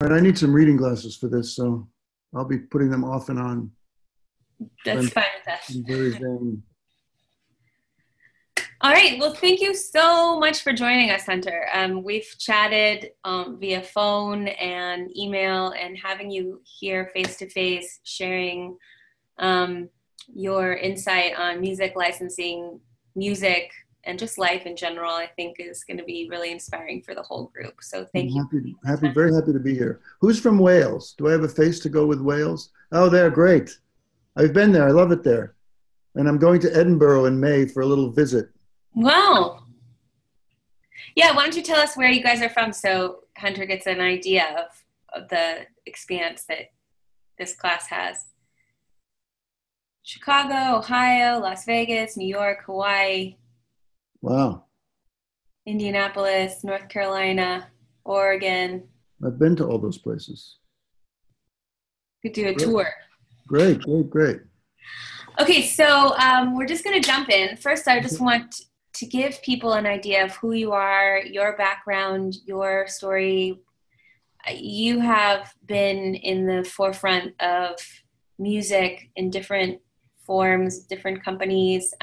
All right, I need some reading glasses for this, so I'll be putting them off and on. That's I'm, fine with us. I'm very vain. All right. Well, thank you so much for joining us, Hunter. We've chatted via phone and email, and having you here face to face, sharing your insight on music licensing, music, and just life in general, I think is going to be really inspiring for the whole group. So I'm thank you. very happy to be here. Who's from Wales? Do I have a face to go with Wales? Oh, they're great. I've been there. I love it there. And I'm going to Edinburgh in May for a little visit. Wow. Yeah, why don't you tell us where you guys are from so Hunter gets an idea of the expanse that this class has. Chicago, Ohio, Las Vegas, New York, Hawaii, Wow. Indianapolis, North Carolina, Oregon. I've been to all those places. Could do a Great. tour. Great. Okay, so we're just going to jump in. First, I just want to give people an idea of who you are, your background, your story. You have been in the forefront of music in different forms, different companies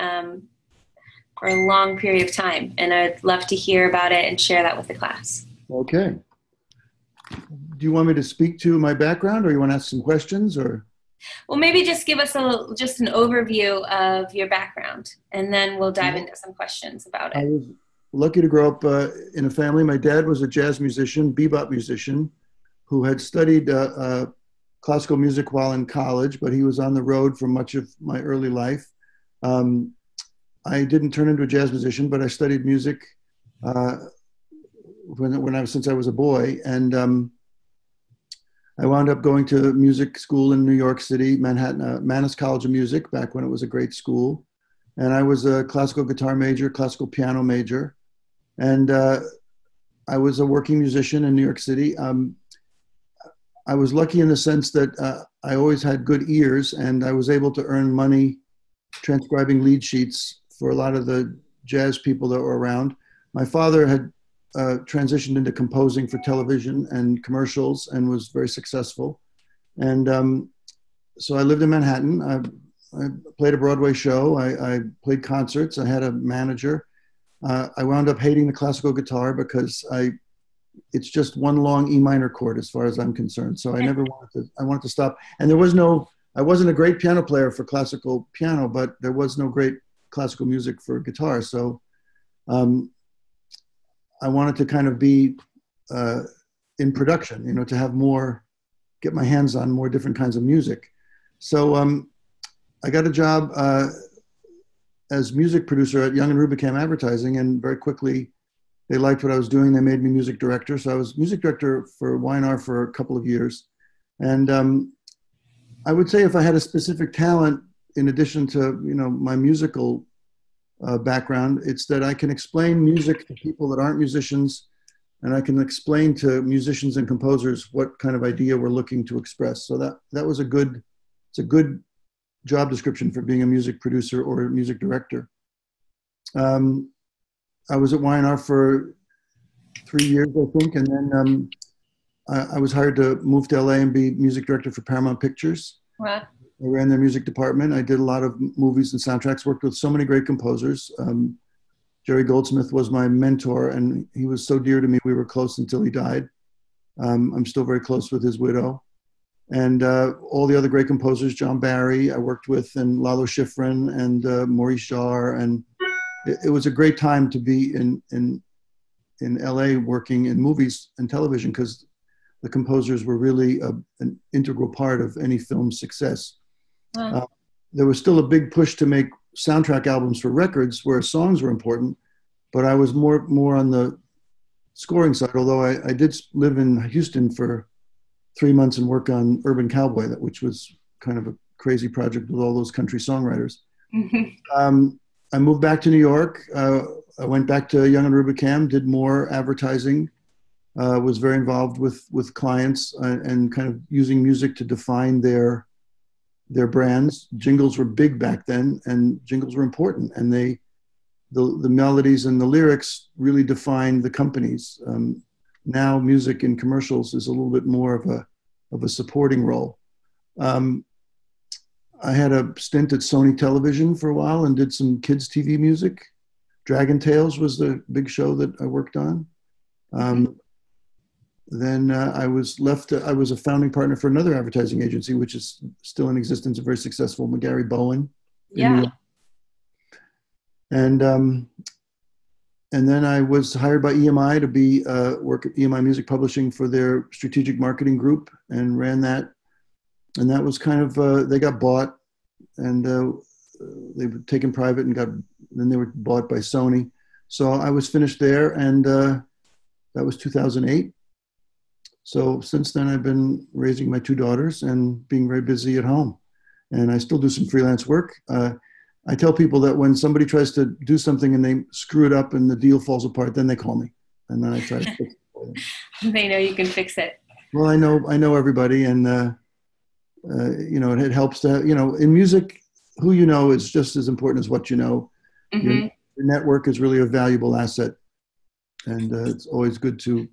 for a long period of time. And I'd love to hear about it and share that with the class. Okay. Do you want me to speak to my background, or you want to ask some questions, or? Well, maybe just give us just an overview of your background, and then we'll dive into some questions about I it. was lucky to grow up in a family. My dad was a jazz musician, bebop musician, who had studied classical music while in college, but he was on the road for much of my early life. I didn't turn into a jazz musician, but I studied music since I was a boy, and I wound up going to music school in New York City, Manhattan, Mannes College of Music, back when it was a great school. And I was a classical guitar major, classical piano major. And I was a working musician in New York City. I was lucky in the sense that I always had good ears, and I was able to earn money transcribing lead sheets for a lot of the jazz people that were around. My father had transitioned into composing for television and commercials and was very successful. And so I lived in Manhattan. I played a Broadway show. I played concerts. I had a manager. I wound up hating the classical guitar because it's just one long E minor chord as far as I'm concerned. So I wanted to stop. And I wasn't a great piano player for classical piano, but there was no great classical music for guitar. So I wanted to kind of be in production, to get my hands on more different kinds of music. So I got a job as music producer at Young and Rubicam Advertising, and very quickly they liked what I was doing. They made me music director. So I was music director for Y&R for a couple of years. And I would say if I had a specific talent, in addition to my musical background, it's that I can explain music to people that aren't musicians, and I can explain to musicians and composers what kind of idea we're looking to express. So that was it's a good job description for being a music producer or a music director. I was at Y&R for 3 years, I think, and then I was hired to move to LA and be music director for Paramount Pictures. Wow. I ran their music department. I did a lot of movies and soundtracks, worked with so many great composers. Jerry Goldsmith was my mentor, and he was so dear to me. We were close until he died. I'm still very close with his widow. And all the other great composers, John Barry, I worked with, and Lalo Schifrin, and Maurice Jarre. And it was a great time to be in LA working in movies and television, because the composers were really an integral part of any film's success. Wow. There was still a big push to make soundtrack albums for records where songs were important, but I was more on the scoring side, although I did live in Houston for 3 months and work on Urban Cowboy, which was kind of a crazy project with all those country songwriters. Mm-hmm. I moved back to New York. I went back to Young and Rubicam, did more advertising, was very involved with clients and kind of using music to define their brands. Jingles were big back then, and jingles were important, and the melodies and the lyrics really defined the companies. now music in commercials is a little bit more of a supporting role. Um, I had a stint at Sony Television for a while and did some kids TV music. Dragon Tales was the big show that I worked on. Um, then I was left. I was a founding partner for another advertising agency, which is still in existence, a very successful McGarry Bowen in New Yeah. York. And then I was hired by EMI to be work at EMI Music Publishing for their strategic marketing group and ran that. And that was kind of they got bought, and they were taken private and then they were bought by Sony. So I was finished there, and that was 2008. So since then, I've been raising my two daughters and being very busy at home. And I still do some freelance work. I tell people that when somebody tries to do something and they screw it up and the deal falls apart, then they call me, and then I try to fix it for them. They know you can fix it. Well, I know everybody, and it helps to, in music, who you know is just as important as what you know. Mm-hmm. Your network is really a valuable asset, and it's always good to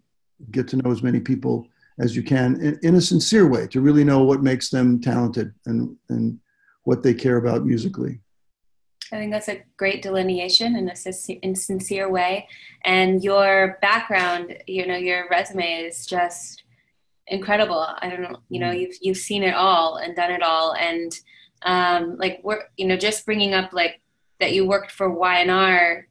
get to know as many people as you can in a sincere way, to really know what makes them talented and what they care about musically. I think that's a great delineation in a sincere way. And your background, your resume is just incredible. I don't know, you've seen it all and done it all. And we're, just bringing up like that you worked for Y&R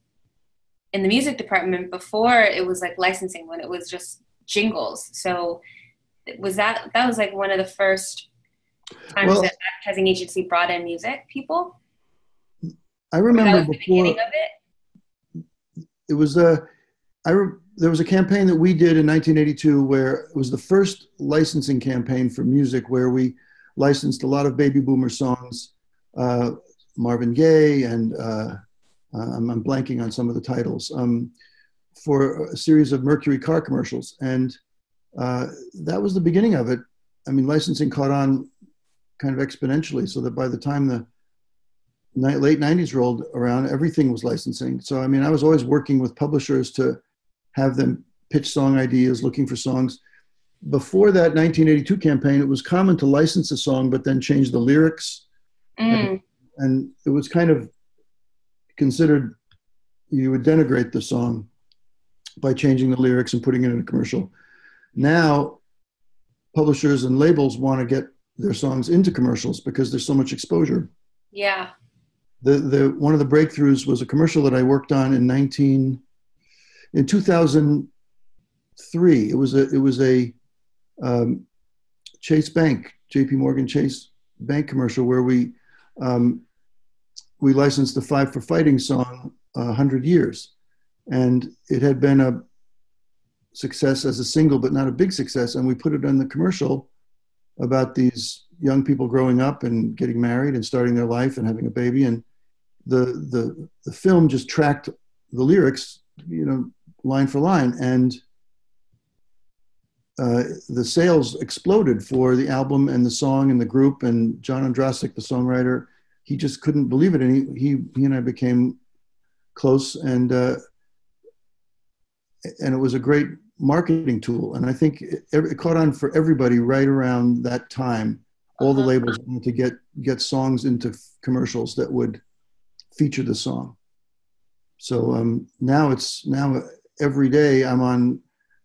in the music department before it was like licensing, when it was just jingles. So that was like one of the first times that advertising agency brought in music people? I remember before the beginning of it. It was there was a campaign that we did in 1982 where it was the first licensing campaign for music, where we licensed a lot of baby boomer songs, Marvin Gaye, and I'm blanking on some of the titles, for a series of Mercury car commercials. And that was the beginning of it. I mean, licensing caught on kind of exponentially, so that by the time the late 90s rolled around, everything was licensing. So, I mean, I was always working with publishers to have them pitch song ideas, looking for songs. Before that 1982 campaign, it was common to license a song, but then change the lyrics. And it was kind of considered, you would denigrate the song by changing the lyrics and putting it in a commercial. Now, publishers and labels want to get their songs into commercials because there's so much exposure. Yeah. One of the breakthroughs was a commercial that I worked on in 2003. It was a Chase Bank, JP Morgan Chase Bank commercial, where we licensed the Five for Fighting song 100 Years. And it had been a success as a single, but not a big success. And we put it in the commercial about these young people growing up and getting married and starting their life and having a baby. And the film just tracked the lyrics, line for line. And the sales exploded for the album and the song and the group. And John Ondrasik, the songwriter, he just couldn't believe it. And he and I became close, and it was a great marketing tool. And I think it caught on for everybody right around that time. All the labels wanted to get songs into commercials that would feature the song. So now every day I'm on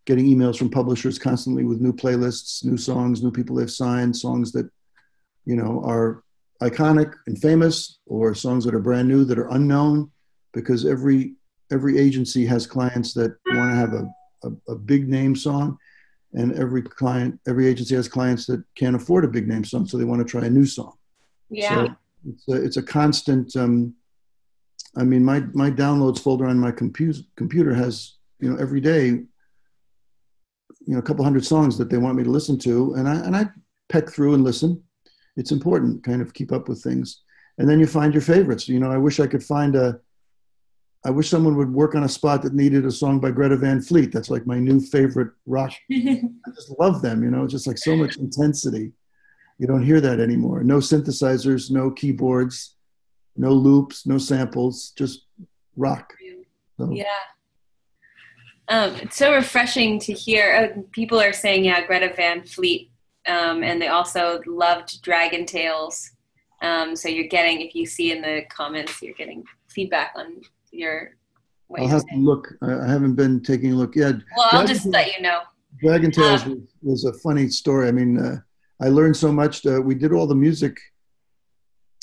getting emails from publishers constantly with new playlists, new songs, new people they've signed, songs that, are iconic and famous, or songs that are brand new, that are unknown, because every agency has clients that want to have a big name song, and every agency has clients that can't afford a big name song, so they want to try a new song. Yeah. So it's a constant. I mean, my downloads folder on my computer has, every day, a couple hundred songs that they want me to listen to, and I peck through and listen. It's important, kind of keep up with things, and then you find your favorites. I wish I could find I wish someone would work on a spot that needed a song by Greta Van Fleet. That's like my new favorite rock. I just love them, just like so much intensity. You don't hear that anymore. No synthesizers, no keyboards, no loops, no samples, just rock. So. Yeah. It's so refreshing to hear. People are saying, yeah, Greta Van Fleet, and they also loved Dragon Tales. So you're getting, if you see in the comments, you're getting feedback on what I'll you're have to saying. look. I haven't been taking a look. Yeah, Well, I'll Dragon, just let you know. Dragon Tales Um, was a funny story. I mean, I learned so much. We did all the music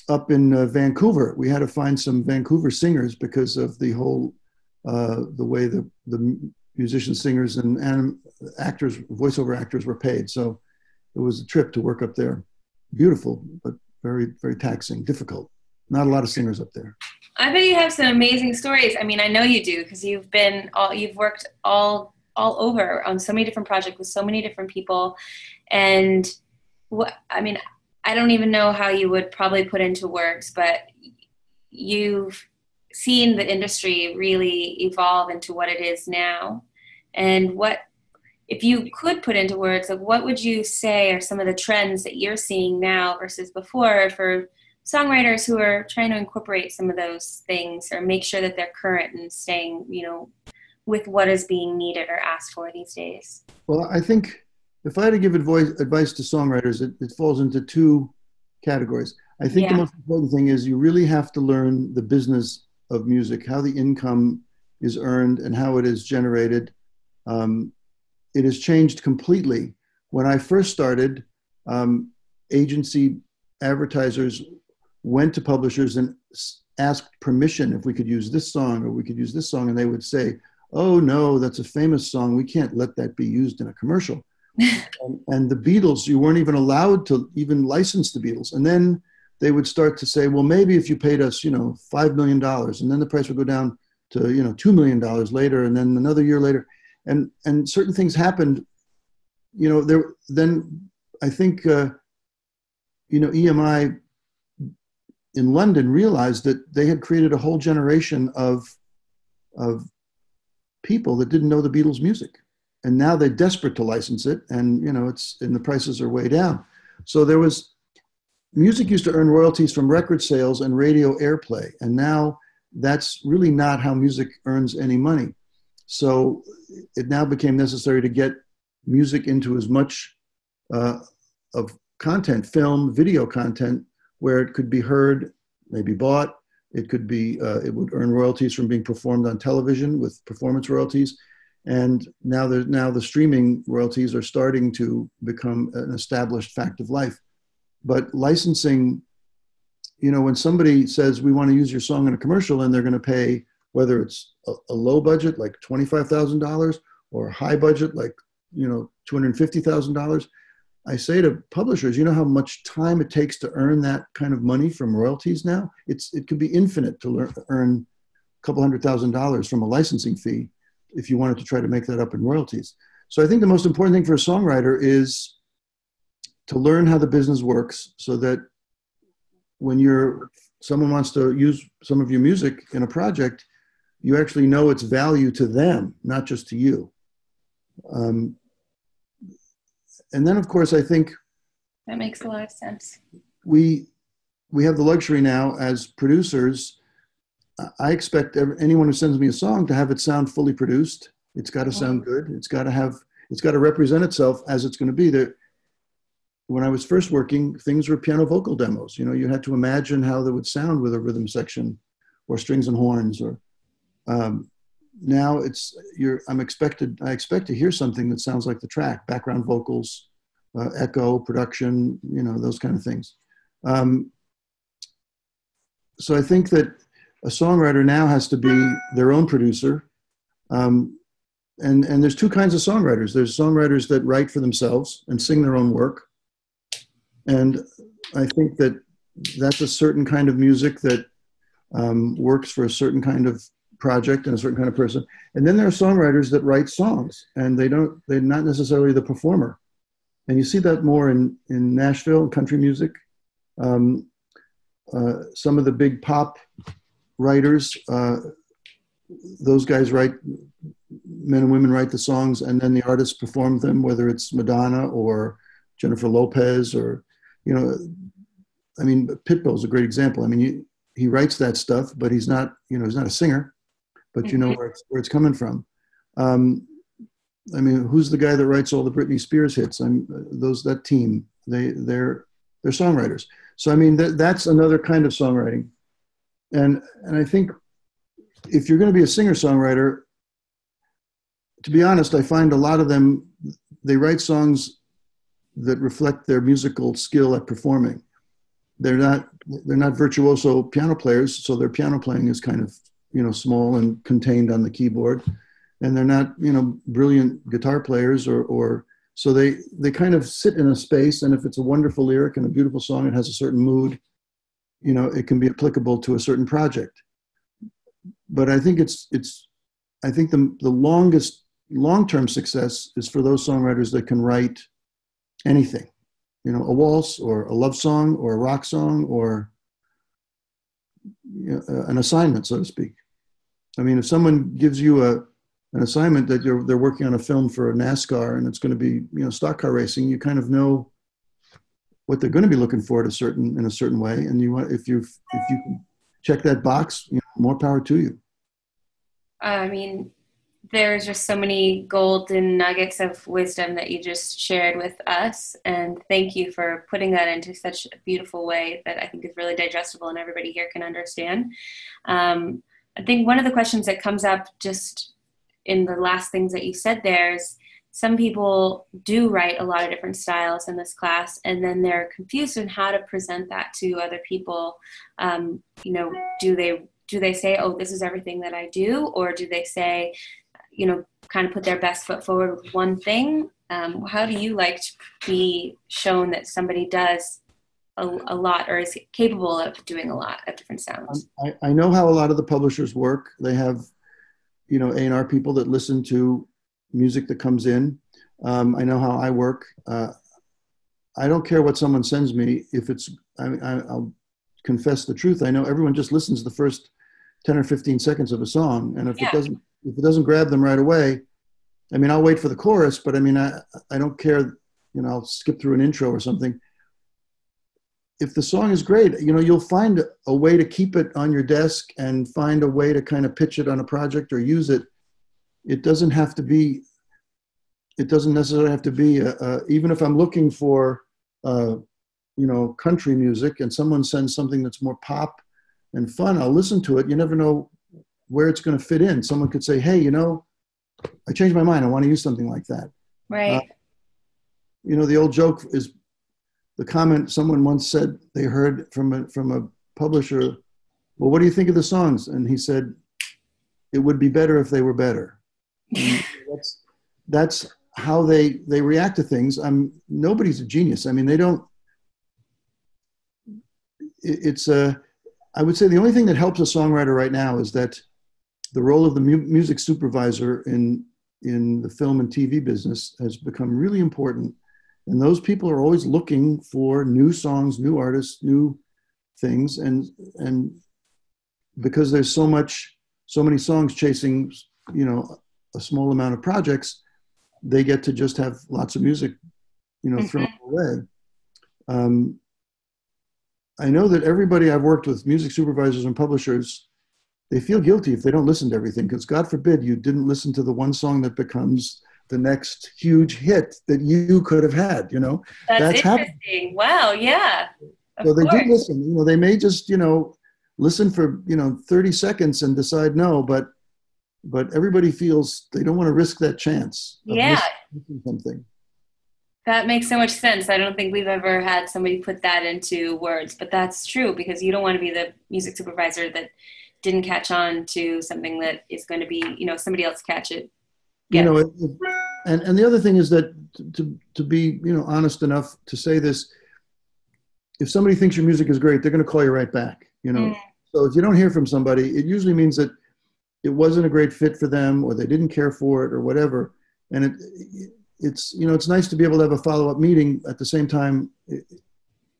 up in Vancouver. We had to find some Vancouver singers because of the whole the way the musicians, singers, and actors, voiceover actors were paid. So it was a trip to work up there. Beautiful, but very, very taxing, difficult. Not a lot of singers up there. I bet you have some amazing stories. I mean, I know you do because you've worked all over on so many different projects with so many different people, and I mean, I don't even know how you would probably put into words, but you've seen the industry really evolve into what it is now. And what, if you could put into words, like what would you say are some of the trends that you're seeing now versus before for songwriters who are trying to incorporate some of those things or make sure that they're current and staying, with what is being needed or asked for these days? Well, I think if I had to give advice to songwriters, it falls into two categories. I think the Yeah. most important thing is you really have to learn the business of music, how the income is earned and how it is generated. Um, it has changed completely. When I first started, agency advertisers went to publishers and asked permission if we could use this song or we could use this song, and they would say, "Oh no, that's a famous song. We can't let that be used in a commercial." And the Beatles, you weren't even allowed to even license the Beatles. And then they would start to say, well, maybe if you paid us, $5 million, dollars, and then the price would go down to, $2 million dollars later, and then another year later. And certain things happened, then I think, EMI in London realized that they had created a whole generation of people that didn't know the Beatles music. And now they're desperate to license it, and the prices are way down. So music used to earn royalties from record sales and radio airplay, and now that's really not how music earns any money. So it now became necessary to get music into as much of content, film, video content, where it could be heard, maybe bought. It could be, it would earn royalties from being performed on television with performance royalties. And now the streaming royalties are starting to become an established fact of life. But licensing, when somebody says we want to use your song in a commercial and they're going to pay, whether it's a low budget like $25,000 or a high budget like $250,000, I say to publishers, you know how much time it takes to earn that kind of money from royalties now? It could be infinite to earn a couple $100,000 from a licensing fee if you wanted to try to make that up in royalties. So I think the most important thing for a songwriter is to learn how the business works, so that when someone wants to use some of your music in a project, you actually know its value to them, not just to you. And then, of course, I think That makes a lot of sense. we have the luxury now as producers. I expect anyone who sends me a song to have it sound fully produced. It's got to sound good. It's got to represent itself as it's going to be. When I was first working, things were piano vocal demos. You had to imagine how they would sound with a rhythm section or strings and horns. Or now I expect to hear something that sounds like the track, background vocals, echo, production, those kind of things. So I think that a songwriter now has to be their own producer. And there's two kinds of songwriters. There's songwriters that write for themselves and sing their own work. And I think that that's a certain kind of music that works for a certain kind of project and a certain kind of person. And then there are songwriters that write songs, and they're not necessarily the performer. And you see that more in Nashville, country music. Some of the big pop writers, those guys write, men and women write the songs, and then the artists perform them, whether it's Madonna or Jennifer Lopez or, Pitbull is a great example. I mean, he writes that stuff, but he's not a singer, but you know where it's coming from. Um, I mean, who's the guy that writes all the Britney Spears hits? That team. They're songwriters. So I mean, that's another kind of songwriting. And I think if you're going to be a singer-songwriter, to be honest, I find a lot of them, they write songs that reflect their musical skill at performing. They're not virtuoso piano players, so their piano playing is kind of, small and contained on the keyboard. And they're not, brilliant guitar players or so they kind of sit in a space, and if it's a wonderful lyric and a beautiful song, it has a certain mood, it can be applicable to a certain project. But I think I think the longest long-term success is for those songwriters that can write anything, a waltz or a love song or a rock song or an assignment, so to speak. I mean, if someone gives you an assignment that they're working on a film for a NASCAR and it's going to be, stock car racing, you kind of know what they're going to be looking for in a certain way. And if you can check that box, more power to you. I mean, there's just so many golden nuggets of wisdom that you just shared with us. And thank you for putting that into such a beautiful way that I think is really digestible and everybody here can understand. I think one of the questions that comes up just in the last things that you said there is some people do write a lot of different styles in this class, and then they're confused on how to present that to other people. Do they say, oh, this is everything that I do? Or do they say, kind of put their best foot forward with one thing? How do you like to be shown that somebody does a lot or is capable of doing a lot of different sounds? I know how a lot of the publishers work. They have, A&R people that listen to music that comes in. I know how I work. I don't care what someone sends me. If I'll confess the truth. I know everyone just listens to the first 10 or 15 seconds of a song. And if it doesn't grab them right away, I mean, I'll wait for the chorus, but I mean, I don't care, I'll skip through an intro or something. If the song is great, you'll find a way to keep it on your desk and find a way to kind of pitch it on a project or use it. It doesn't necessarily have to be, even if I'm looking for, country music and someone sends something that's more pop and fun, I'll listen to it. You never know where it's going to fit in. Someone could say, hey, I changed my mind. I want to use something like that. Right. The old joke is the comment someone once said they heard from a publisher, well, what do you think of the songs? And he said, it would be better if they were better. That's how they react to things. Nobody's a genius. I mean, they don't, I would say the only thing that helps a songwriter right now is that the role of the music supervisor in the film and TV business has become really important. And those people are always looking for new songs, new artists, new things. And because there's so many songs chasing, a small amount of projects, they get to just have lots of music, thrown away. I know that everybody I've worked with, music supervisors and publishers, they feel guilty if they don't listen to everything, because God forbid you didn't listen to the one song that becomes the next huge hit that you could have had, That's interesting. Happened. Wow, yeah. So they do listen, they may just, listen for, 30 seconds and decide no, but everybody feels they don't want to risk that chance of missing something. That makes so much sense. I don't think we've ever had somebody put that into words, but that's true, because you don't want to be the music supervisor that didn't catch on to something that is going to be, somebody else catch it. Yeah. And the other thing is that to be, honest enough to say this, if somebody thinks your music is great, they're going to call you right back, So if you don't hear from somebody, it usually means that it wasn't a great fit for them, or they didn't care for it, or whatever. And it's nice to be able to have a follow-up meeting. At the same time,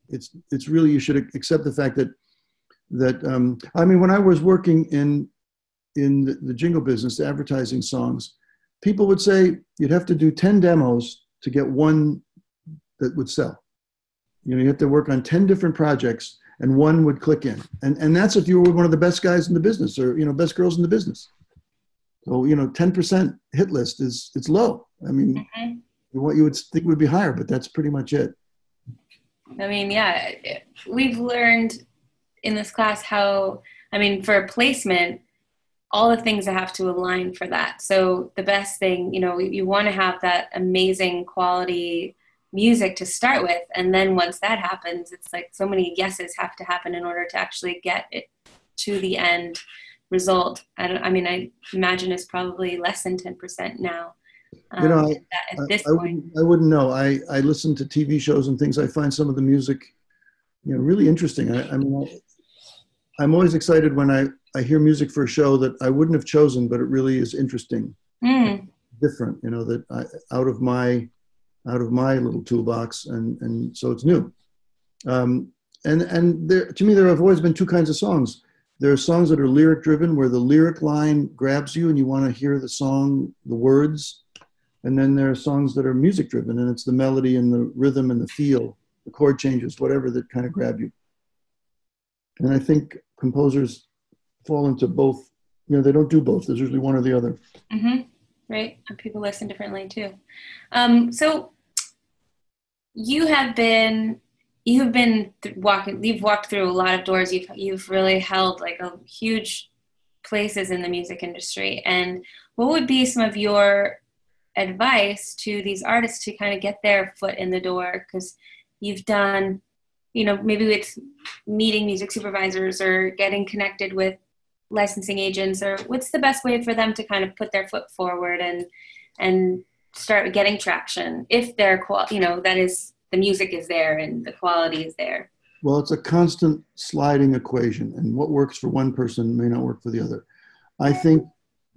it's really, you should accept the fact that when I was working in the jingle business, the advertising songs, people would say you'd have to do 10 demos to get one that would sell. You have to work on 10 different projects and one would click in. And that's if you were one of the best guys in the business, or, best girls in the business. So, 10% hit list it's low. I mean, what you would think would be higher, but that's pretty much it. I mean, yeah, we've learned in this class how, for placement, all the things that have to align for that. So the best thing, you want to have that amazing quality music to start with. And then once that happens, it's like so many yeses have to happen in order to actually get it to the end result. I imagine it's probably less than 10% now. At this point. I wouldn't know. I listen to TV shows and things. I find some of the music, really interesting. I'm always excited when I hear music for a show that I wouldn't have chosen, but it really is interesting, different. Out of my little toolbox, and so it's new. And to me, there have always been two kinds of songs. There are songs that are lyric driven, where the lyric line grabs you and you want to hear the song, the words. And then there are songs that are music driven, and it's the melody and the rhythm and the feel, the chord changes, whatever that kind of grab you. And I think composers fall into both. They don't do both. There's usually one or the other. Mm-hmm. Right. And people listen differently too. So you've walked through a lot of doors. You've really held like a huge places in the music industry. And what would be some of your advice to these artists to kind of get their foot in the door? Because you've done, maybe it's meeting music supervisors or getting connected with licensing agents, or what's the best way for them to kind of put their foot forward and start getting traction if that is, the music is there and the quality is there? Well, it's a constant sliding equation, and what works for one person may not work for the other. I think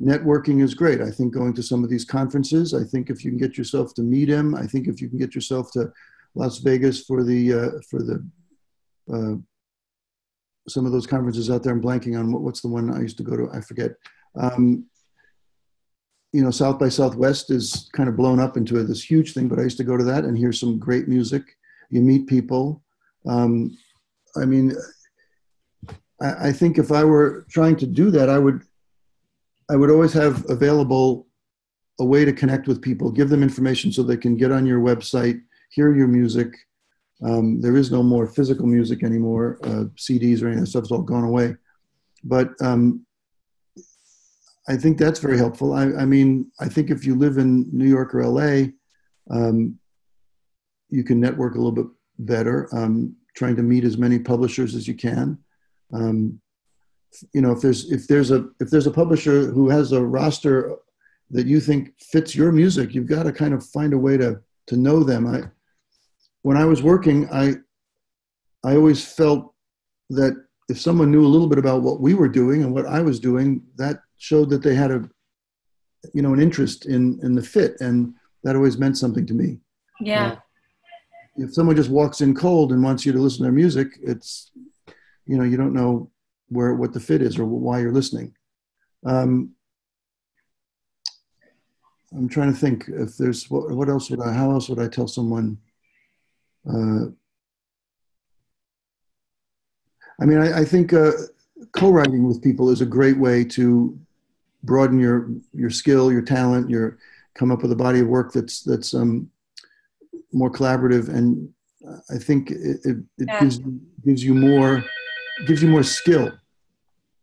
networking is great. I think going to some of these conferences, I think if you can get yourself to meet him, I think if you can get yourself to Las Vegas for some of those conferences out there, I'm blanking on what's the one I used to go to, I forget. South by Southwest is kind of blown up into this huge thing, but I used to go to that and hear some great music. You meet people. I think if I were trying to do that, I would always have available a way to connect with people, give them information so they can get on your website, hear your music. There is no more physical music anymore, CDs or any of that stuff's all gone away. But I think that's very helpful. I think if you live in New York or LA, you can network a little bit better, trying to meet as many publishers as you can. If there's a publisher who has a roster that you think fits your music, you've got to kind of find a way to know them. When I was working, I always felt that if someone knew a little bit about what we were doing and what I was doing, that showed that they had an interest in the fit, and that always meant something to me. Yeah. If someone just walks in cold and wants you to listen to their music, it's, you don't know what the fit is or why you're listening. I'm trying to think if there's, how else would I tell someone? I think co-writing with people is a great way to broaden your skill, your talent, come up with a body of work that's more collaborative, and I think it gives you more skill.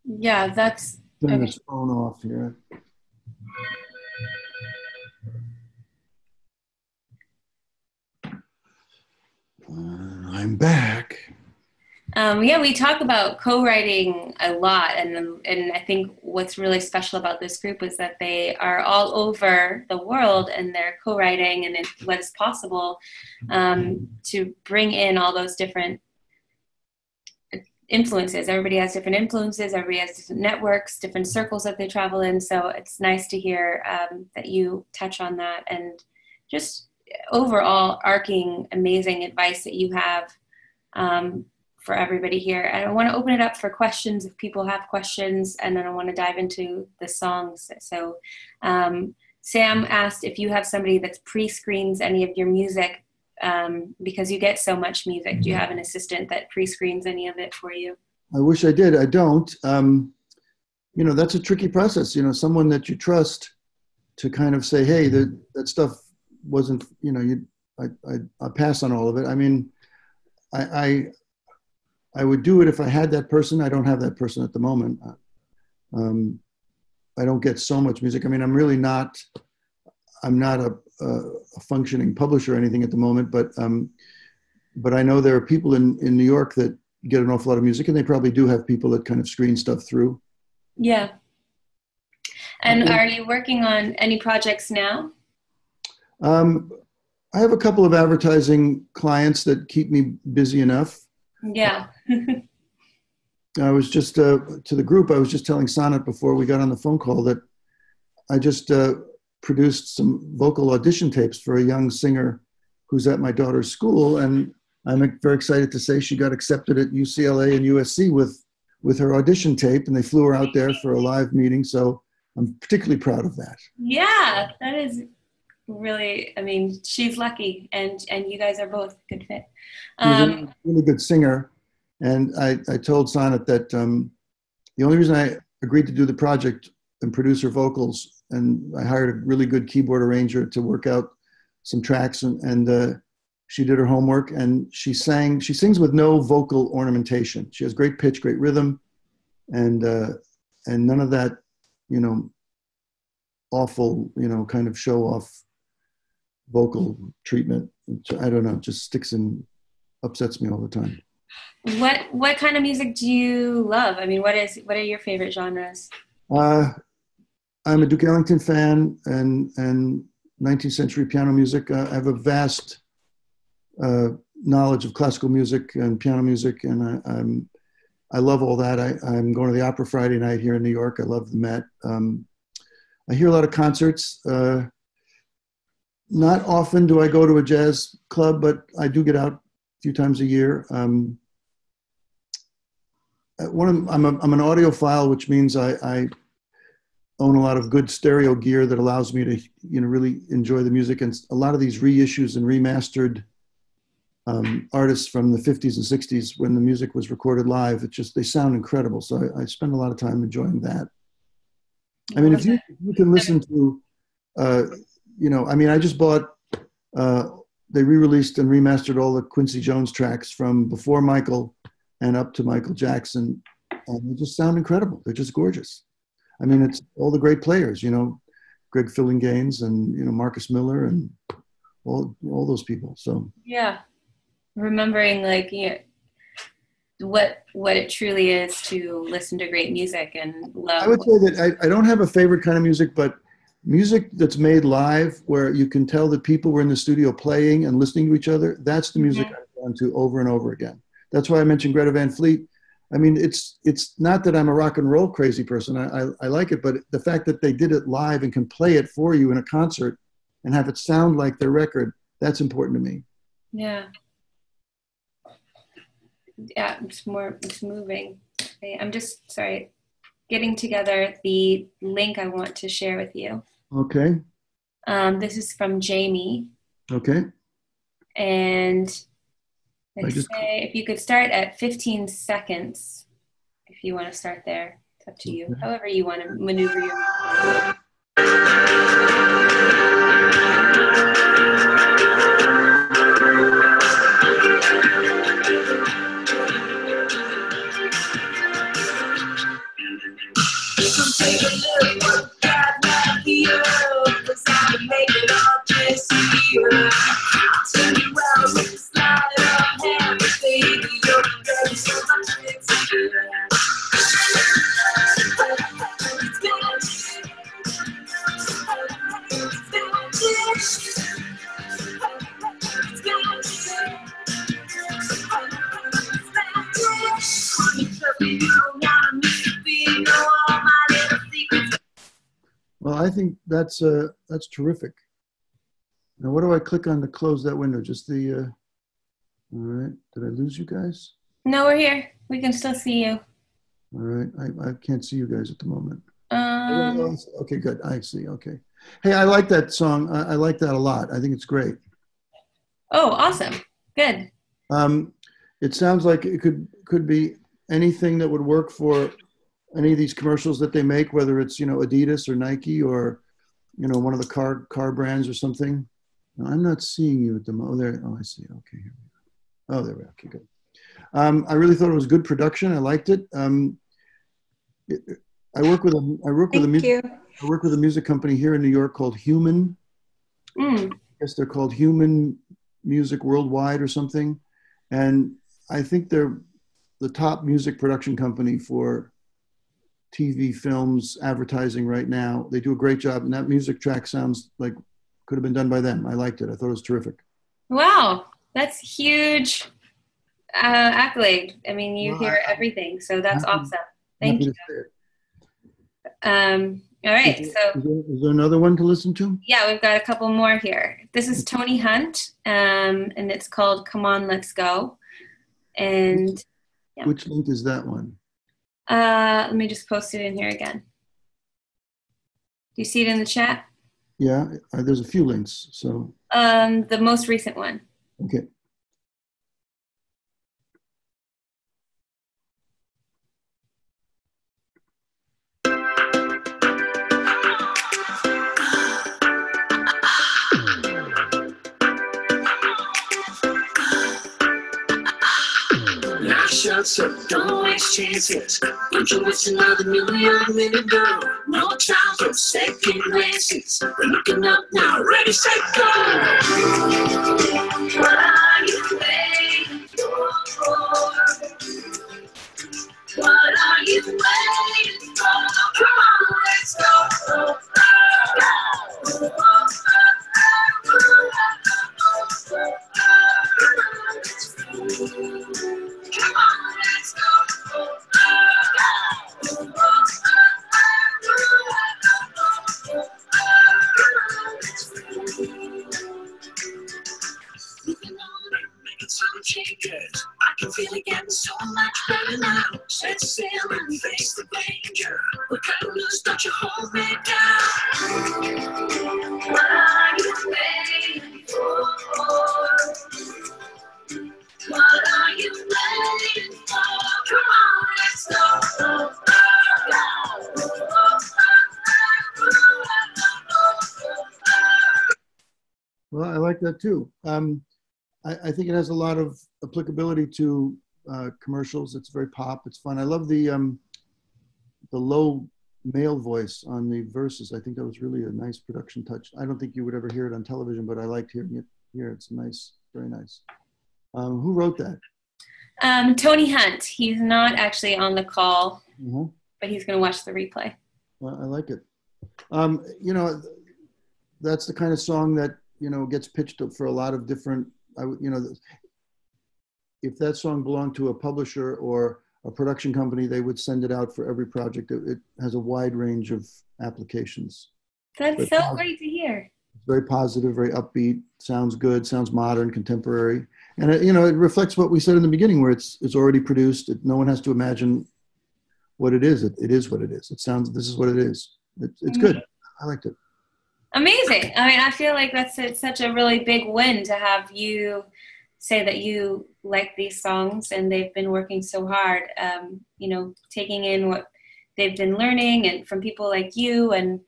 Yeah, that's. Turn this phone off here. I'm back. We talk about co-writing a lot, and I think what's really special about this group is that they are all over the world and they're co-writing, and what is possible to bring in all those different influences. Everybody has different influences, everybody has different networks, different circles that they travel in, so it's nice to hear that you touch on that, and just overall arcing amazing advice that you have for everybody here. And I want to open it up for questions if people have questions, and then I want to dive into the songs. So Sam asked if you have somebody that pre-screens any of your music, because you get so much music. Do you have an assistant that pre-screens any of it for you? I wish I did. I don't. that's a tricky process. Someone that you trust to kind of say, hey, that stuff wasn't, I pass on all of it. I mean, I I would do it if I had that person. I don't have that person at the moment. Um, I don't get so much music. I mean, I'm not a functioning publisher or anything at the moment, but I know there are people in New York that get an awful lot of music, and they probably do have people that kind of screen stuff through. Yeah. And are you working on any projects now? Um, I have a couple of advertising clients that keep me busy enough. Yeah. I was just to the group. I was just telling Sonnet before we got on the phone call that I just produced some vocal audition tapes for a young singer who's at my daughter's school, and I'm very excited to say she got accepted at UCLA and USC with her audition tape, and they flew her out there for a live meeting. So I'm particularly proud of that. Yeah, that is really, I mean, she's lucky, and you guys are both a good fit. She's a really good singer, and I told Sonnet that the only reason I agreed to do the project and produce her vocals, and I hired a really good keyboard arranger to work out some tracks, and she did her homework, and she sings with no vocal ornamentation. She has great pitch, great rhythm, and none of that, awful, kind of show off vocal treatment. I don't know, it just sticks and upsets me all the time. What kind of music do you love? I mean, what are your favorite genres? I'm a Duke Ellington fan and 19th century piano music. I have a vast knowledge of classical music and piano music, and I love all that. I'm going to the opera Friday night here in New York. I love the Met. I hear a lot of concerts. Not often do I go to a jazz club, but I do get out a few times a year. I'm an audiophile, which means I own a lot of good stereo gear that allows me to really enjoy the music. And a lot of these reissues and remastered artists from the 50s and 60s, when the music was recorded live, they sound incredible. So I spend a lot of time enjoying that. I mean, if you can listen to, I just bought, they re-released and remastered all the Quincy Jones tracks from before Michael and up to Michael Jackson, and they just sound incredible. They're just gorgeous. I mean, it's all the great players, Greg Fillinganes and, Marcus Miller and all those people. So yeah, remembering what it truly is to listen to great music and love. I would say that I don't have a favorite kind of music, but music that's made live where you can tell that people were in the studio playing and listening to each other, that's the music I've gone to over and over again. That's why I mentioned Greta Van Fleet. I mean, it's not that I'm a rock and roll crazy person. I like it, but the fact that they did it live and can play it for you in a concert and have it sound like their record, that's important to me. Yeah. Yeah, it's moving. Okay, I'm just, getting together the link I want to share with you. Okay. This is from Jamie. Okay. And say if you could start at 15 seconds, if you want to start there. It's up to you. Okay. However you want to maneuver your... Well, I think that's terrific. Now, what do I click on to close that window? Just all right. Did I lose you guys? No, we're here. We can still see you. All right. I can't see you guys at the moment. Okay, good. I see. Okay. Hey, I like that song. I like that a lot. I think it's great. Oh, awesome. Good. It sounds like it could be anything that would work for any of these commercials that they make, whether it's, you know, Adidas or Nike or, you know, one of the car brands or something? No, I'm not seeing you at the moment. Oh, there. Oh, I see. Okay, here we go. Oh, there we go. Okay, good. I really thought it was good production. I liked it. I work with a music company here in New York called Human. I guess they're called Human Music Worldwide or something. And I think they're the top music production company for TV, films, advertising right now. They do a great job. And that music track sounds like could have been done by them. I liked it. I thought it was terrific. Wow. That's huge accolade. I mean, you hear everything. So that's awesome. Thank you. All right. Is there another one to listen to? Yeah, we've got a couple more here. This is Tony Hunt, and it's called Come On, Let's Go. And yeah. Which link is that one? Let me just post it in here again. Do you see it in the chat? Yeah, there's a few links. So the most recent one. Okay. Shots up, don't waste chances. Don't you wish another New York minute girl? No time for second glances. We're looking up now, ready, set, go! What are you waiting for? What are you waiting for? Come on, let's go! Come on, let's go. Moving on and making some changes. I can feel it getting so much better now. Set sail and face the danger. We're cut loose, don't you hold me down. What are you waiting for? What are you waiting for? Come on, let's go. Well, I like that too. I think it has a lot of applicability to commercials. It's very pop. It's fun. I love the low male voice on the verses. I think that was really a nice production touch. I don't think you would ever hear it on television, but I liked hearing it here. It's nice, very nice. Who wrote that? Tony Hunt. He's not actually on the call, but he's going to watch the replay. Well, I like it. You know, that's the kind of song that, you know, gets pitched for a lot of different, you know, if that song belonged to a publisher or a production company, they would send it out for every project. It has a wide range of applications. That's so great to hear. Very positive, very upbeat, sounds good, sounds modern, contemporary. And it, you know, it reflects what we said in the beginning, where it's already produced. No one has to imagine what it is. It is what it is. It sounds, this is what it is. It's good. I liked it. Amazing. I mean, I feel like it's such a really big win to have you say that you like these songs and they've been working so hard, you know, taking in what they've been learning and from people like you and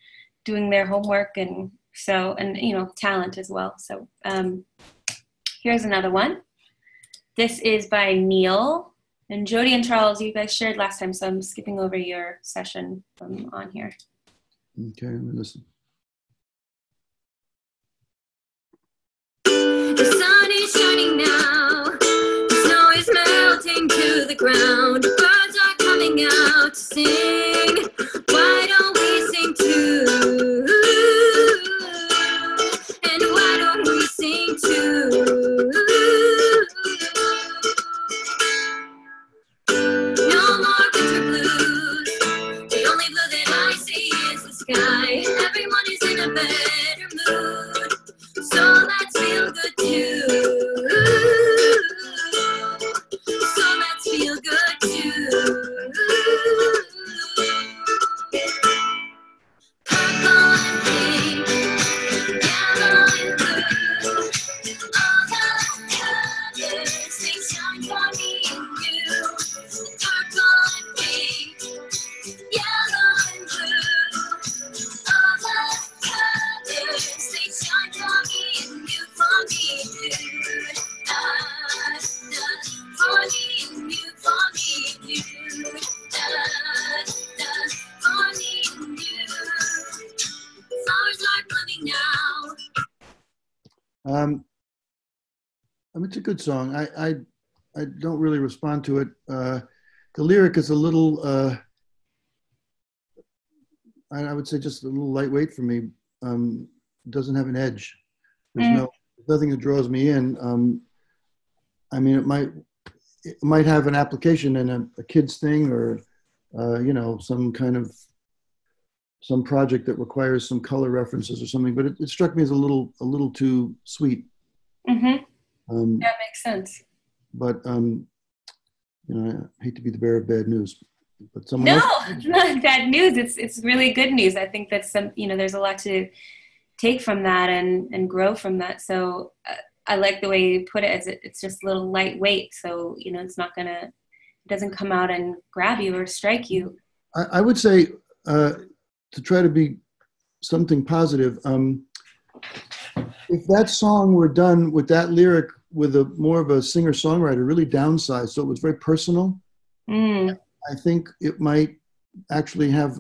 doing their homework and so, and, you know, talent as well. So here's another one. This is by Neil. And Jody and Charles, you guys shared last time, so I'm skipping over your session from on here. Okay, let me listen. The sun is shining now, the snow is melting to the ground, birds are coming out to sing, why don't we sing too, and why don't we sing too, no more winter blues, the only blue that I see is the sky, everyone is in a better mood. So let's feel good too. I mean, it's a good song. I don't really respond to it. The lyric is a little, I would say just a little lightweight for me. It doesn't have an edge. There's nothing that draws me in. I mean, it might have an application in a kid's thing, or some project that requires some color references or something. But it struck me as a little too sweet. Mm-hmm. That makes sense. But I hate to be the bearer of bad news. But someone no, else. It's not bad news. It's really good news. I think that's there's a lot to take from that and grow from that. So I like the way you put it, as it's just a little lightweight. So it's not it doesn't come out and grab you or strike you. I would say to try to be something positive. If that song were done with that lyric with a more of a singer-songwriter, really downsized, so it was very personal, I think it might actually have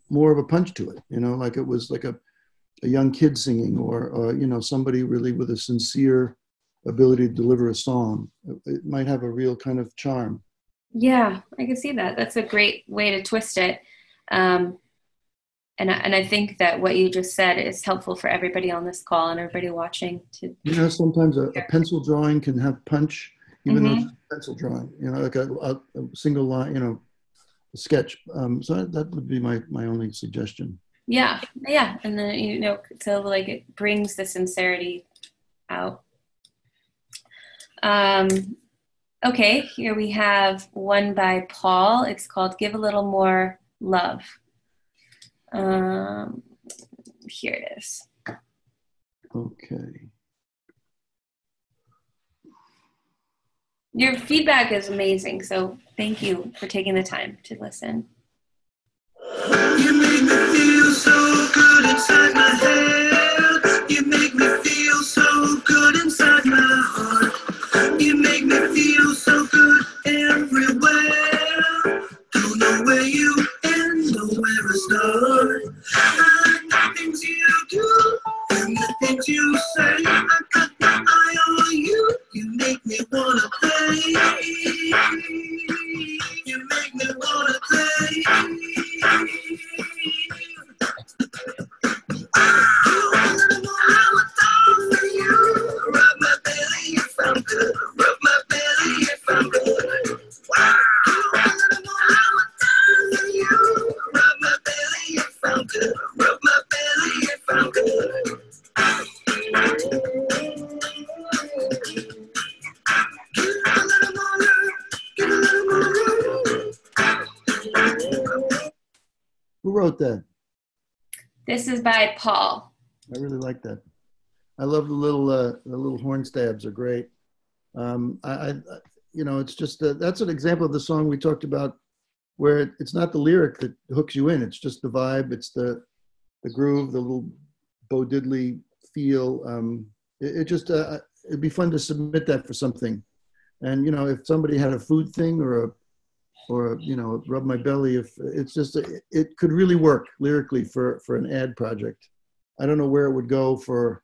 more of a punch to it, like it was like a young kid singing, or somebody really with a sincere ability to deliver a song. It might have a real kind of charm. Yeah, I can see that. That's a great way to twist it. And I think that what you just said is helpful for everybody on this call and everybody watching. Sometimes a pencil drawing can have punch, even though it's a pencil drawing, like a single line, a sketch. So that would be my only suggestion. Yeah. And then, so like it brings the sincerity out. Okay, here we have one by Paul. It's called Give a Little More Love. Here it is. Okay. Your feedback is amazing, so thank you for taking the time to listen. You make me feel so good inside my head. You make me feel so good inside my heart. You make me feel so good everywhere. Don't know where you end or where I start. I like the things you do and the things you say. I got my eye on you. You make me wanna play. You make me wanna play. Rub my belly if I'm good. Rub my belly if I'm good. Wow. Rub my belly if I'm good. Rub my belly if I'm good. Who wrote that? This is by Paul. I really like that. I love the little horn stabs are great. It's just that's an example of the song we talked about, where it's not the lyric that hooks you in. It's just the vibe. It's the groove, the little Bo Diddley feel. It'd be fun to submit that for something. And if somebody had a food thing or rub my belly, if it's just it could really work lyrically for an ad project. I don't know where it would go for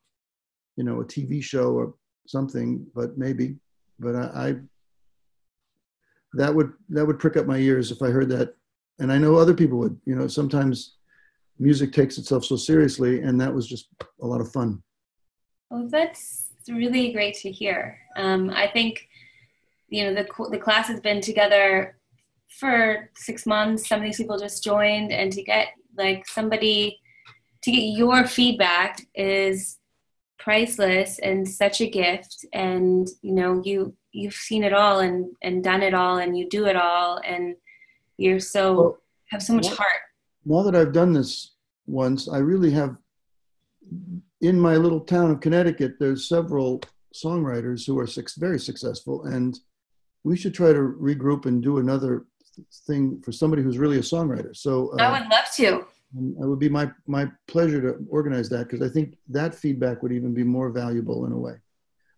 a TV show or something, but maybe. But that would prick up my ears if I heard that, and I know other people would. Sometimes music takes itself so seriously, and that was just a lot of fun. Well, that's really great to hear. I think the class has been together for 6 months. Some of these people just joined, and to get your feedback is priceless and such a gift. And you've seen it all and done it all, and you do it all, and you're have so much heart. Now that I've done this once, I really have. In my little town of Connecticut, there's several songwriters who are very successful, and we should try to regroup and do another thing for somebody who's really a songwriter. So I would love to. It would be my pleasure to organize that, because I think that feedback would even be more valuable in a way.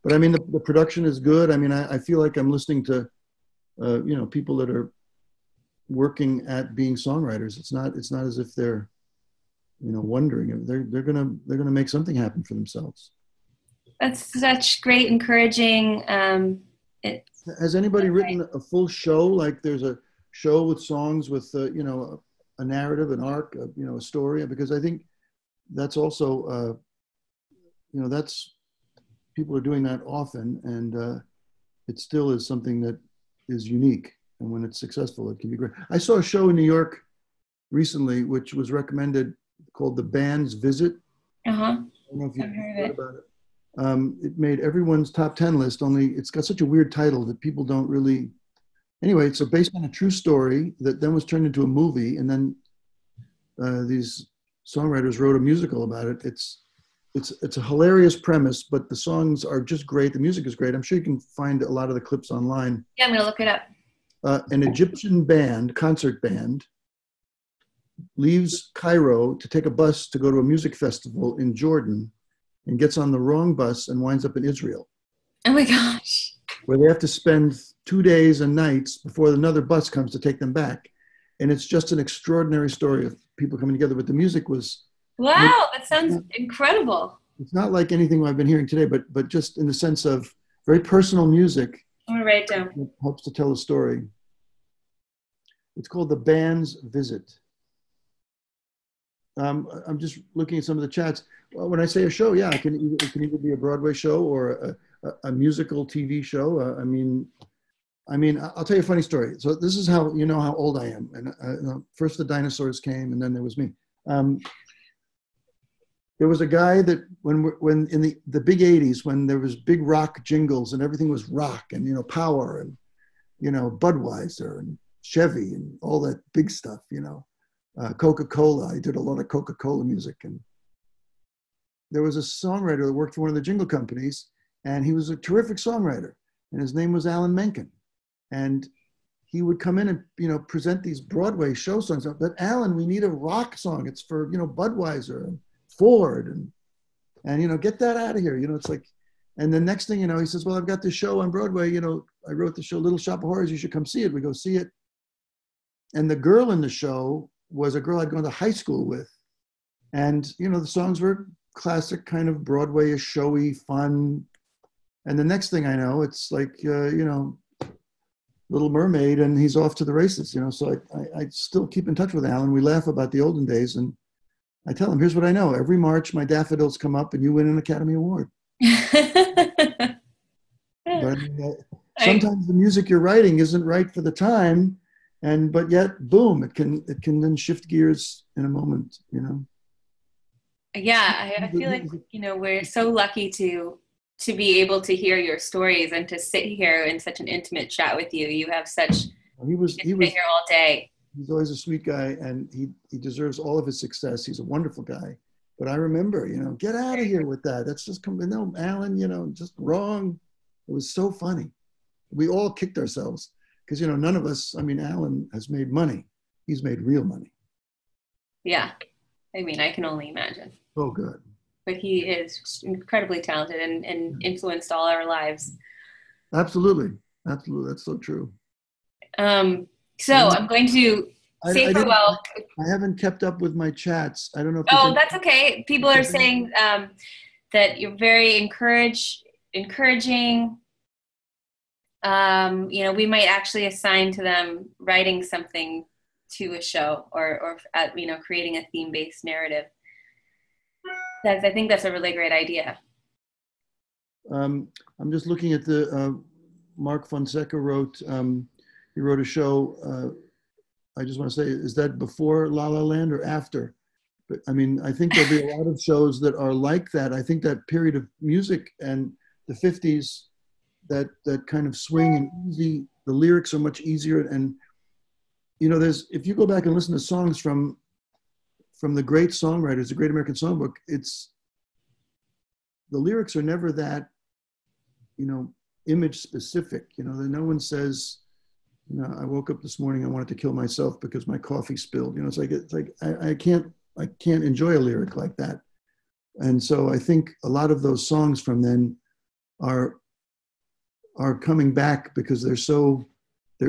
But I mean, the production is good. I mean, I feel like I'm listening to, people that are working at being songwriters. It's not as if they're, wondering. They're gonna make something happen for themselves. That's such great, encouraging. Has anybody written a full show? Like there's a show with songs with, you know, a narrative, an arc, you know, a story? Because I think that's also, you know, that's, people are doing that often, and it still is something that is unique. And when it's successful, it can be great. I saw a show in New York recently, which was recommended, called The Band's Visit. Uh-huh. I don't know if you've I've heard heard of it. about it. It made everyone's top 10 list, only it's got such a weird title that people don't really. Anyway, it's based on a true story that then was turned into a movie, and then these songwriters wrote a musical about it. It's a hilarious premise, but the songs are just great. The music is great. I'm sure you can find a lot of the clips online. Yeah, I'm gonna look it up. An Egyptian band, concert band, leaves Cairo to take a bus to go to a music festival in Jordan, and gets on the wrong bus and winds up in Israel, Oh my gosh. where they have to spend 2 days and nights before another bus comes to take them back. And it's just an extraordinary story of people coming together. But the music was, Wow, that sounds incredible. it's not like anything I've been hearing today, but just in the sense of very personal music I'm gonna write it down. that helps to tell a story. It's called The Band's Visit. I'm just looking at some of the chats. Well, when I say a show, yeah, it can either be a Broadway show or a musical TV show. I mean, I'll tell you a funny story. So this is how you know how old I am. And first the dinosaurs came, and then there was me. There was a guy that when in the big '80s, when there was big rock jingles and everything was rock and, you know, Power and, you know, Budweiser and Chevy and all that big stuff, you know. Coca-Cola. I did a lot of Coca-Cola music, and there was a songwriter that worked for one of the jingle companies, and he was a terrific songwriter, and his name was Alan Menken, and he would come in and, you know, present these Broadway show songs. But Alan, we need a rock song. It's for, you know, Budweiser and Ford and you know, get that out of here. You know, it's like, and the next thing you know, he says, well, I've got this show on Broadway. You know, I wrote the show Little Shop of Horrors. You should come see it. We go see it, and the girl in the show was a girl I'd gone to high school with. And, you know, the songs were classic kind of Broadway-ish, showy, fun. And the next thing I know, it's like, you know, Little Mermaid, and he's off to the races, you know. So I still keep in touch with Alan. We laugh about the olden days, and I tell him, here's what I know. Every March, my daffodils come up and you win an Academy Award. But I mean, sometimes the music you're writing isn't right for the time, but yet, boom, it can then shift gears in a moment, you know. Yeah, I feel like, you know, we're so lucky to be able to hear your stories and to sit here in such an intimate chat with you. You have such. He was here all day. He's always a sweet guy, and he deserves all of his success. He's a wonderful guy. But I remember, you know, get out of here with that. That's just no, Alan, you know, just wrong. It was so funny. We all kicked ourselves. Because, you know, none of us, I mean, Alan has made money. He's made real money. Yeah. I mean, I can only imagine. Oh, good. But he is incredibly talented and influenced all our lives. Absolutely. Absolutely. That's so true. So I'm going to say farewell. I haven't kept up with my chats. I don't know if that's okay. People are saying that you're very encouraging. You know, we might actually assign to them writing something to a show or you know, creating a theme-based narrative. I think that's a really great idea. I'm just looking at the Mark Fonseca wrote. He wrote a show. I just want to say, is that before La La Land or after? But I mean, I think there'll be a lot of shows that are like that. I think that period of music and the 50s. That kind of swing and easy, the lyrics are much easier. And, you know, if you go back and listen to songs from the great songwriters, the Great American Songbook, the lyrics are never that, you know, image specific. You know, no one says, you know, I woke up this morning, I wanted to kill myself because my coffee spilled. You know, it's like I can't enjoy a lyric like that. And so I think a lot of those songs from then are coming back because they're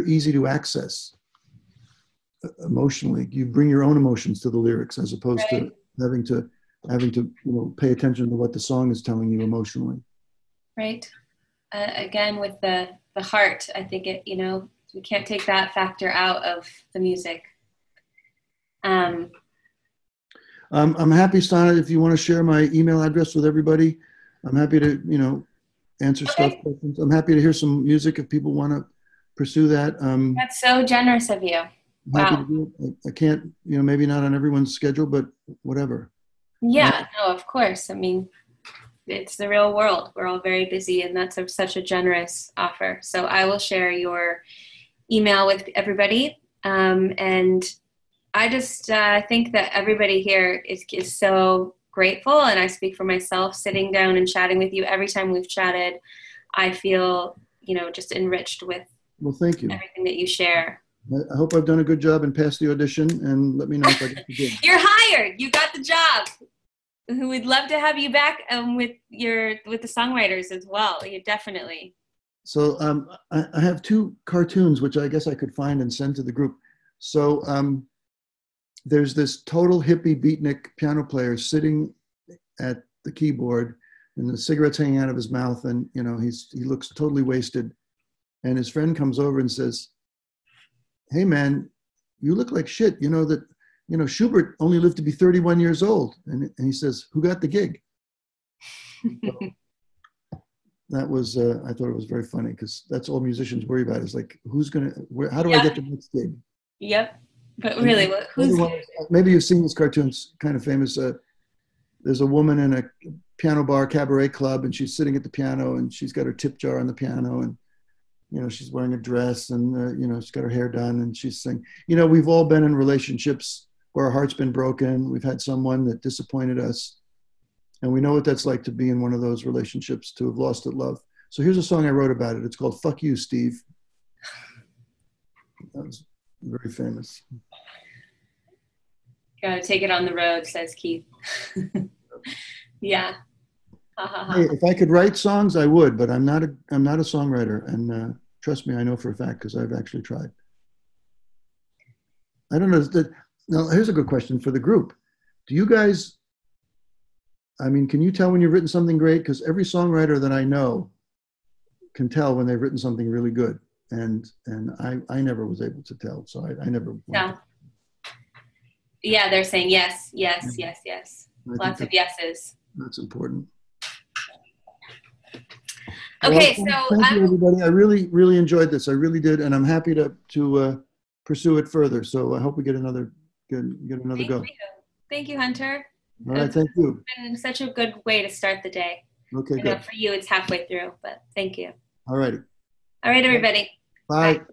easy to access emotionally. You bring your own emotions to the lyrics as opposed to having to, you know, pay attention to what the song is telling you emotionally. right? Again, with the heart, I think we can't take that factor out of the music. I'm happy, Sana, if you want to share my email address with everybody. I'm happy to, answer stuff. Questions. I'm happy to hear some music if people want to pursue that. That's so generous of you. I'm happy to do it. I can't, maybe not on everyone's schedule, but whatever. Yeah, no, of course. I mean, it's the real world. We're all very busy, and that's such a generous offer. So I will share your email with everybody. And I just think that everybody here is so grateful, and I speak for myself, sitting down and chatting with you. Every time we've chatted, I feel, just enriched with thank you. Everything that you share. I hope I've done a good job and passed the audition, and let me know if I get the gig. You're hired. You got the job. We'd love to have you back with the songwriters as well. You definitely. So I have 2 cartoons, which I guess I could find and send to the group. So there's this total hippie beatnik piano player sitting at the keyboard, and the cigarette's hanging out of his mouth, and he looks totally wasted. And his friend comes over and says, "Hey man, you look like shit. You know that Schubert only lived to be 31 years old." And he says, "Who got the gig?" So that was, I thought it was very funny, because that's all musicians worry about, is like, how do I get the next gig? Yep. But really, maybe you've seen this cartoon, it's kind of famous. There's a woman in a piano bar cabaret club, and she's sitting at the piano, and she's got her tip jar on the piano, and she's wearing a dress, and she's got her hair done, and she's singing. We've all been in relationships where our heart's been broken. We've had someone that disappointed us, and we know what that's like to be in one of those relationships, to have lost at love. So here's a song I wrote about it. It's called "Fuck You, Steve." That was very famous. Gotta take it on the road, says Keith. Yeah. Hey, if I could write songs, I would, but I'm not a songwriter, and trust me, I know for a fact, because I've actually tried. I don't know. Now, here's a good question for the group. Do you guys, can you tell when you've written something great? Because every songwriter that I know can tell when they've written something really good, and I never was able to tell, so I never. No. Yeah, they're saying yes, yes, yes, yes. Lots of yeses. That's important. Okay, well, thank you, everybody. I really, really enjoyed this. I really did, and I'm happy to pursue it further. So I hope we get another go. Thank you, Hunter. All right, thank you. It's been such a good way to start the day. Okay, good. For you, it's halfway through, but thank you. All righty. All right, everybody. Bye. Bye.